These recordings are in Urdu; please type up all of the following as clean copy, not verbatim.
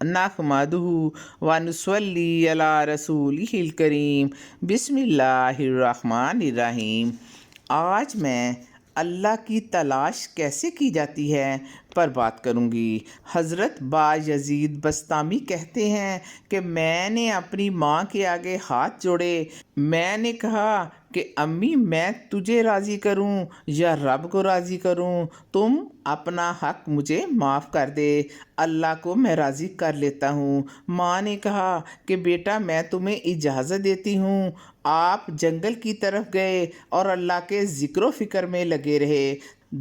نحمدہ ونصلی علی رسولہ الکریم بسم اللہ الرحمن الرحیم۔ آج میں اللہ کی تلاش کیسے کی جاتی ہے پر بات کروں گی۔ حضرت بایزید بسطامی کہتے ہیں کہ میں نے اپنی ماں کے آگے ہاتھ جوڑے، میں نے کہا کہ امی میں تجھے راضی کروں یا رب کو راضی کروں، تم اپنا حق مجھے معاف کر دے، اللہ کو میں راضی کر لیتا ہوں۔ ماں نے کہا کہ بیٹا میں تمہیں اجازت دیتی ہوں۔ آپ جنگل کی طرف گئے اور اللہ کے ذکر و فکر میں لگے رہے،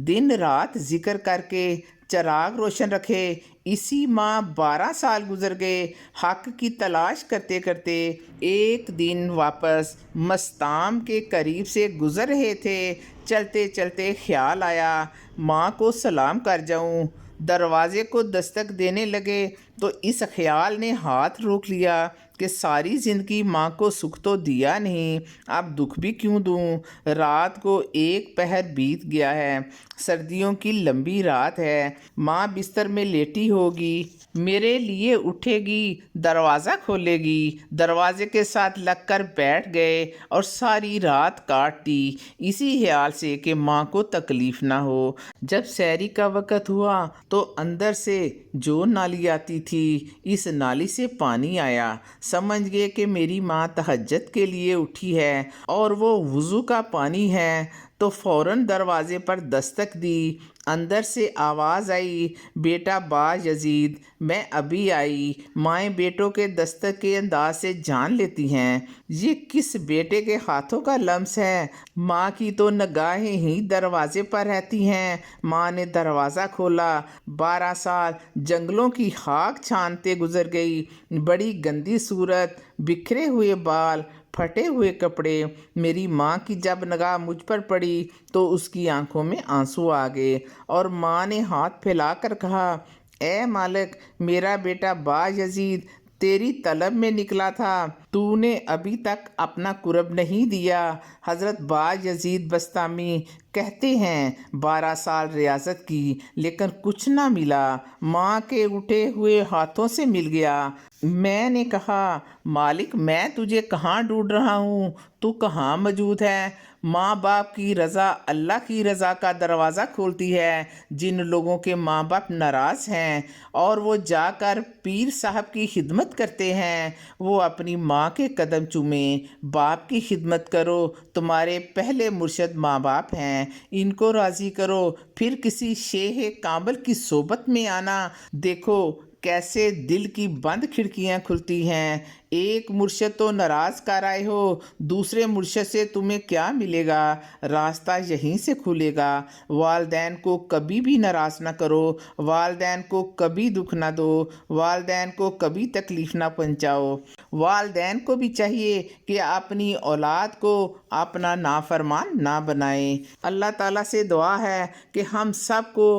دن رات ذکر کر کے چراغ روشن رکھے۔ اسی ماہ 12 سال گزر گئے حق کی تلاش کرتے کرتے۔ ایک دن واپس مستام کے قریب سے گزر رہے تھے، چلتے چلتے خیال آیا ماں کو سلام کر جاؤں۔ دروازے کو دستک دینے لگے تو اس خیال نے ہاتھ روک لیا کہ ساری زندگی ماں کو سکھ تو دیا نہیں، اب دکھ بھی کیوں دوں۔ رات کو ایک پہر بیت گیا ہے، سردیوں کی لمبی رات ہے، ماں بستر میں لیٹی ہوگی، میرے لیے اٹھے گی، دروازہ کھولے گی، دروازے کے ساتھ لگ کر بیٹھ گئے اور ساری رات کاٹ دی اسی خیال سے کہ ماں کو تکلیف نہ ہو۔ جب سحری کا وقت ہوا تو اندر سے جو نالی آتی تھی، اس نالی سے پانی آیا، سمجھ گئے کہ میری ماں تہجد کے لیے اٹھی ہے اور وہ وضو کا پانی ہے، تو فوراً دروازے پر دستک دی۔ اندر سے آواز آئی، بیٹا بایزید میں ابھی آئی۔ مائیں بیٹوں کے دستک کے انداز سے جان لیتی ہیں یہ کس بیٹے کے ہاتھوں کا لمس ہے۔ ماں کی تو نگاہیں ہی دروازے پر رہتی ہیں۔ ماں نے دروازہ کھولا، 12 سال جنگلوں کی خاک چھانتے گزر گئی، بڑی گندی صورت، بکھرے ہوئے بال، پھٹے ہوئے کپڑے۔ میری ماں کی جب نگاہ مجھ پر پڑی تو اس کی آنکھوں میں آنسو آ گئے اور ماں نے ہاتھ پھیلا کر کہا، اے مالک، میرا بیٹا بایزید تیری طلب میں نکلا تھا، تو نے ابھی تک اپنا قرب نہیں دیا۔ حضرت بایزید بسطامی کہتے ہیں 12 سال ریاضت کی لیکن کچھ نہ ملا، ماں کے اٹھے ہوئے ہاتھوں سے مل گیا۔ میں نے کہا مالک میں تجھے کہاں ڈھونڈ رہا ہوں، تو کہاں موجود ہے؟ ماں باپ کی رضا اللہ کی رضا کا دروازہ کھولتی ہے۔ جن لوگوں کے ماں باپ ناراض ہیں اور وہ جا کر پیر صاحب کی خدمت کرتے ہیں، وہ اپنی ماں کے قدم چومیں، باپ کی خدمت کرو، تمہارے پہلے مرشد ماں باپ ہیں، ان کو راضی کرو، پھر کسی شیخ کامل کی صحبت میں آنا، دیکھو کیسے دل کی بند کھڑکیاں کھلتی ہیں۔ ایک مرشد تو ناراض کر آئے ہو، دوسرے مرشد سے تمہیں کیا ملے گا؟ راستہ یہیں سے کھلے گا۔ والدین کو کبھی بھی ناراض نہ کرو، والدین کو کبھی دکھ نہ دو، والدین کو کبھی تکلیف نہ پہنچاؤ۔ والدین کو بھی چاہیے کہ اپنی اولاد کو اپنا نافرمان نہ بنائیں۔ اللہ تعالیٰ سے دعا ہے کہ ہم سب کو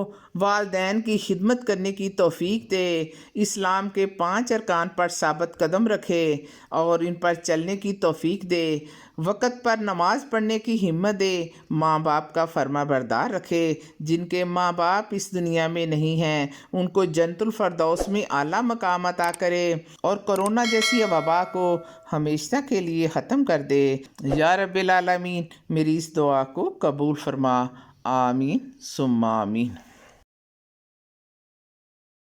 والدین کی خدمت کرنے کی توفیق دے، اسلام کے 5 ارکان پر ثابت قدم رکھے اور ان پر چلنے کی توفیق دے، وقت پر نماز پڑھنے کی ہمت دے، ماں باپ کا فرما بردار رکھے، جن کے ماں باپ اس دنیا میں نہیں ہیں ان کو جنت الفردوس میں اعلیٰ مقام عطا کرے اور کرونا جیسی وبا کو ہمیشہ کے لیے ختم کر دے۔ یا رب العالمین میری اس دعا کو قبول فرما، آمین ثم آمین۔